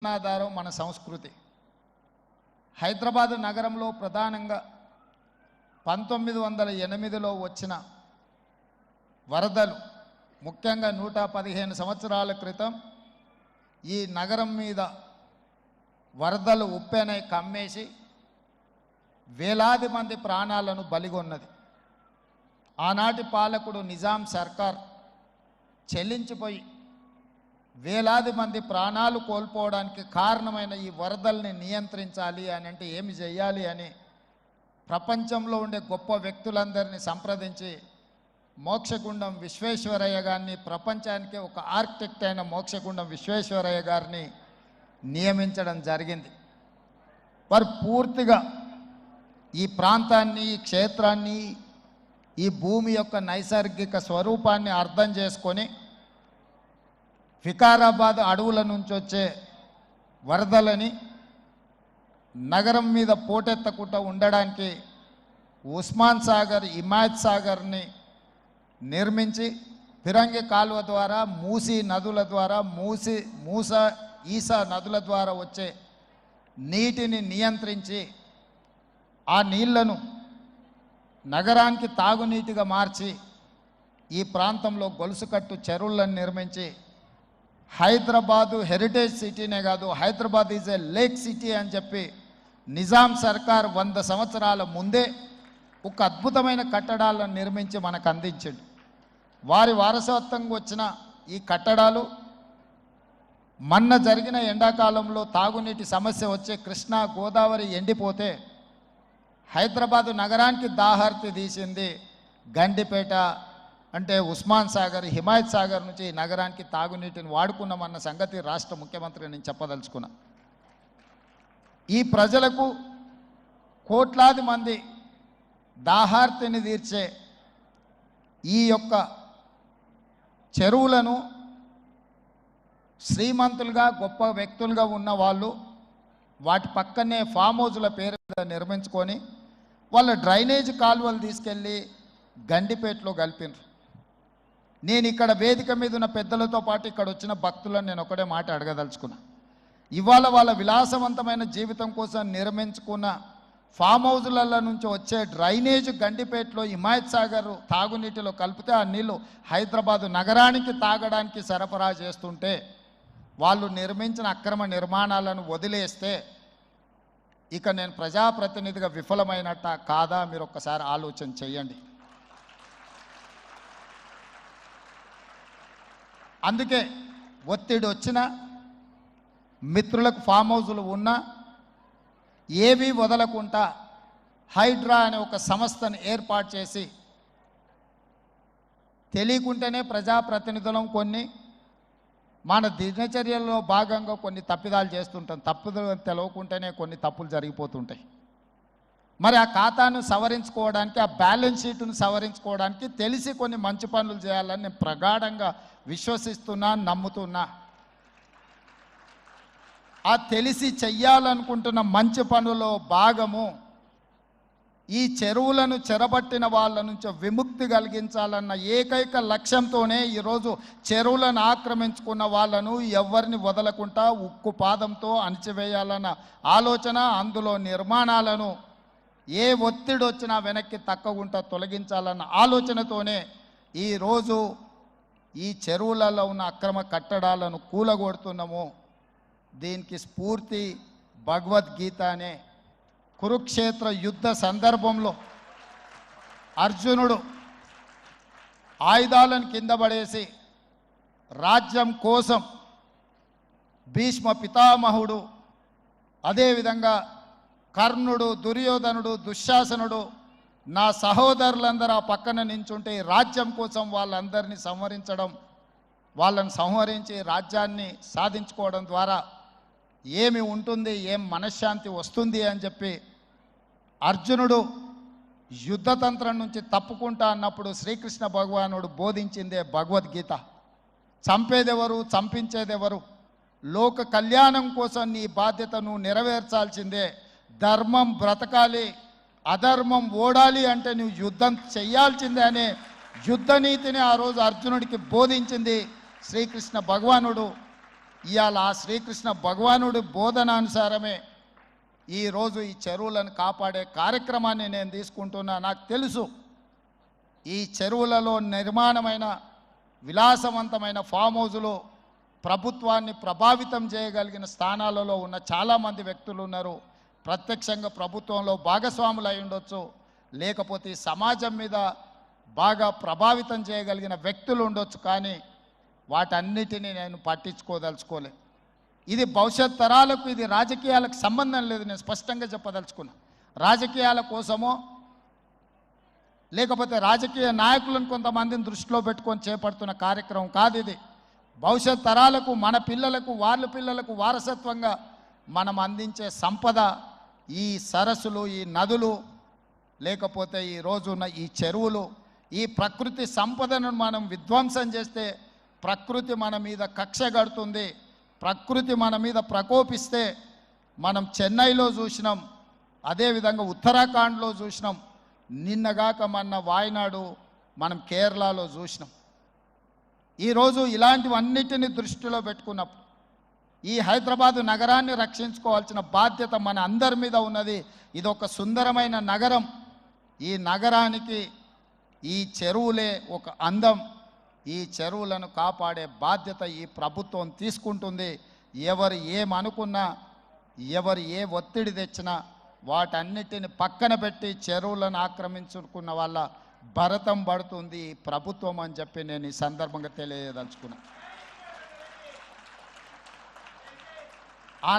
ఆధారం మన సంస్కృతి. హైదరాబాద్ నగరంలో ప్రధానంగా 1908లో వచ్చిన వరదలు, ముఖ్యంగా 115 సంవత్సరాల క్రితం ఈ నగరం మీద వరదలు ఉప్పెనై కమ్మేసి వేలాది మంది ప్రాణాలను బలిగొన్నది. ఆనాటి పాలకుడు నిజాం సర్కార్ చెల్లించిపోయి వేలాది మంది ప్రాణాలు కోల్పోవడానికి కారణమైన ఈ వరదల్ని నియంత్రించాలి అని అంటే ఏమి చేయాలి అని ప్రపంచంలో ఉండే గొప్ప వ్యక్తులందరినీ సంప్రదించి మోక్షగుండం విశ్వేశ్వరయ్య గారిని, ప్రపంచానికి ఒక ఆర్కిటెక్ట్ అయిన మోక్షగుండం విశ్వేశ్వరయ్య గారిని నియమించడం జరిగింది. వారు పూర్తిగా ఈ ప్రాంతాన్ని, ఈ క్షేత్రాన్ని, ఈ భూమి యొక్క నైసర్గిక స్వరూపాన్ని అర్థం చేసుకొని వికారాబాద్ అడవుల నుంచి వచ్చే వరదలని నగరం మీద పోటెత్తకుండా ఉండడానికి ఉస్మాన్ సాగర్, హిమాయత్ సాగర్ని నిర్మించి ఫిరంగి కాలువ ద్వారా, మూసీ నదుల ద్వారా, ఈసా నదుల ద్వారా వచ్చే నీటిని నియంత్రించి ఆ నీళ్లను నగరానికి తాగునీటిగా మార్చి ఈ ప్రాంతంలో గొలుసుకట్టు చెరువులను నిర్మించి హైదరాబాదు హెరిటేజ్ సిటీనే కాదు, Hyderabad is a lake city అని చెప్పి నిజాం సర్కార్ 100 సంవత్సరాల ముందే ఒక అద్భుతమైన కట్టడాలను నిర్మించి మనకు అందించాడు. వారి వారసత్వంగా వచ్చిన ఈ కట్టడాలు మొన్న జరిగిన ఎండాకాలంలో తాగునీటి సమస్య వచ్చే కృష్ణా, గోదావరి ఎండిపోతే హైదరాబాదు నగరానికి దాహార్తి తీసింది గండిపేట, అంటే ఉస్మాన్ సాగర్, హిమాయత్ సాగర్ నుంచి ఈ నగరానికి తాగునీటిని వాడుకున్నామన్న సంగతి రాష్ట్ర ముఖ్యమంత్రి నేను చెప్పదలుచుకున్నా. ఈ ప్రజలకు కోట్లాది మంది దాహార్తిని తీర్చే ఈ యొక్క చెరువులను శ్రీమంతులుగా, గొప్ప వ్యక్తులుగా ఉన్న వాళ్ళు వాటి పక్కనే ఫామ్ హౌజుల పేరు మీద నిర్మించుకొని వాళ్ళ డ్రైనేజ్ కాలువలు తీసుకెళ్ళి గండిపేటలో కలిపినారు. నేను ఇక్కడ వేదిక మీద ఉన్న పెద్దలతో పాటు ఇక్కడ వచ్చిన భక్తులను నేను ఒకటే మాట అడగదలుచుకున్నా. ఇవాళ వాళ్ళ విలాసవంతమైన జీవితం కోసం నిర్మించుకున్న ఫామ్ హౌజుల నుంచి వచ్చే డ్రైనేజ్ గండిపేటలో హిమాయత్ సాగర్ తాగునీటిలో కలిపితే ఆ నీళ్ళు హైదరాబాదు నగరానికి తాగడానికి సరఫరా చేస్తుంటే వాళ్ళు నిర్మించిన అక్రమ నిర్మాణాలను వదిలేస్తే ఇక నేను ప్రజాప్రతినిధిగా విఫలమైనట్ట కాదా మీరు ఒక్కసారి ఆలోచన చేయండి. అందుకే ఒత్తిడి వచ్చినా, మిత్రులకు ఫామ్ హౌజులు ఉన్నా ఏవి వదలకుండా హైడ్రా అనే ఒక సంస్థను ఏర్పాటు చేసి తెలియకుంటేనే ప్రజాప్రతినిధులం కొన్ని మన దినచర్యల్లో భాగంగా కొన్ని తప్పిదాలు చేస్తుంటాం. తప్పులు తెలవకుంటేనే కొన్ని తప్పులు జరిగిపోతుంటాయి. మరి ఆ ఖాతాను సవరించుకోవడానికి, ఆ బ్యాలెన్స్ షీట్ను సవరించుకోవడానికి తెలిసి కొన్ని మంచి పనులు చేయాలని నేను ప్రగాఢంగా విశ్వసిస్తున్నా, నమ్ముతున్నా. ఆ తెలిసి చెయ్యాలనుకుంటున్న మంచి పనులో భాగము ఈ చెరువులను చెరబట్టిన వాళ్ళ నుంచి విముక్తి కలిగించాలన్న ఏకైక లక్ష్యంతోనే ఈరోజు చెరువులను ఆక్రమించుకున్న వాళ్ళను ఎవరిని వదలకుండా ఉక్కు పాదంతో అణిచివేయాలన్న ఆలోచన, అందులో నిర్మాణాలను ఏ ఒత్తిడి వచ్చినా వెనక్కి తక్కకుండా తొలగించాలన్న ఆలోచనతోనే ఈరోజు ఈ చెరువులలో ఉన్న అక్రమ కట్టడాలను కూలగొడుతున్నాము. దీనికి స్ఫూర్తి భగవద్గీత అనే కురుక్షేత్ర యుద్ధ సందర్భంలో అర్జునుడు ఆయుధాలను కింద పడేసి రాజ్యం కోసం భీష్మ పితామహుడు, అదేవిధంగా కర్ణుడు, దుర్యోధనుడు, దుశ్శాసనుడు, నా సహోదరులందరూ ఆ పక్కన నించుంటే రాజ్యం కోసం వాళ్ళందరినీ సంహరించడం, వాళ్ళని సంహరించి రాజ్యాన్ని సాధించుకోవడం ద్వారా ఏమి ఉంటుంది, ఏం మనశ్శాంతి వస్తుంది అని చెప్పి అర్జునుడు యుద్ధతంత్రం నుంచి తప్పుకుంటా అన్నప్పుడు శ్రీకృష్ణ భగవానుడు బోధించిందే భగవద్గీత. చంపేదెవరు, చంపించేదెవరు, లోక కళ్యాణం కోసం నీ బాధ్యతను నెరవేర్చాల్సిందే, ధర్మం బ్రతకాలి, అధర్మం ఓడాలి అంటే నువ్వు యుద్ధం చెయ్యాల్సిందే అనే యుద్ధ నీతిని ఆ రోజు అర్జునుడికి బోధించింది శ్రీకృష్ణ భగవానుడు. ఇవాళ ఆ శ్రీకృష్ణ భగవానుడి బోధనానుసారమే ఈరోజు ఈ చెరువులను కాపాడే కార్యక్రమాన్ని నేను తీసుకుంటున్నా. నాకు తెలుసు ఈ చెరువులలో నిర్మాణమైన విలాసవంతమైన ఫామ్ హౌజులు ప్రభుత్వాన్ని ప్రభావితం చేయగలిగిన స్థానాలలో ఉన్న చాలామంది వ్యక్తులు ఉన్నారు. ప్రత్యక్షంగా ప్రభుత్వంలో భాగస్వాములు అయి ఉండొచ్చు, లేకపోతే ఈ సమాజం మీద బాగా ప్రభావితం చేయగలిగిన వ్యక్తులు ఉండొచ్చు. కానీ వాటన్నిటినీ నేను పట్టించుకోదలుచుకోలే. ఇది భవిష్యత్ తరాలకు, ఇది రాజకీయాలకు సంబంధం లేదు. నేను స్పష్టంగా చెప్పదలుచుకున్నా. రాజకీయాల కోసమో లేకపోతే రాజకీయ నాయకులను కొంతమందిని దృష్టిలో పెట్టుకొని చేపడుతున్న కార్యక్రమం కాదు ఇది. భవిష్యత్ తరాలకు, మన పిల్లలకు, వాళ్ళ పిల్లలకు వారసత్వంగా మనం అందించే సంపద ఈ సరస్సులు, ఈ నదులు, లేకపోతే ఈ రోజున్న ఈ చెరువులు. ఈ ప్రకృతి సంపదను మనం విధ్వంసం చేస్తే ప్రకృతి మన మీద కక్ష కడుతుంది. ప్రకృతి మన మీద ప్రకోపిస్తే మనం చెన్నైలో చూసినాం, అదేవిధంగా ఉత్తరాఖండ్లో చూసినాం, నిన్నగాక మొన్న వాయనాడు మనం కేరళలో చూసినాం. ఈరోజు ఇలాంటివన్నిటిని దృష్టిలో పెట్టుకున్నప్పుడు ఈ హైదరాబాదు నగరాన్ని రక్షించుకోవాల్సిన బాధ్యత మన అందరి మీద ఉన్నది. ఇది ఒక సుందరమైన నగరం. ఈ నగరానికి ఈ చెరువులే ఒక అందం. ఈ చెరువులను కాపాడే బాధ్యత ఈ ప్రభుత్వం తీసుకుంటుంది. ఎవరు ఏమనుకున్నా, ఎవరు ఏ ఒత్తిడి తెచ్చినా వాటన్నిటిని పక్కన పెట్టి చెరువులను ఆక్రమించుకున్న వాళ్ళ భరతం పడుతుంది ఈ ప్రభుత్వం అని చెప్పి నేను ఈ సందర్భంగా తెలియదలుచుకున్నాను.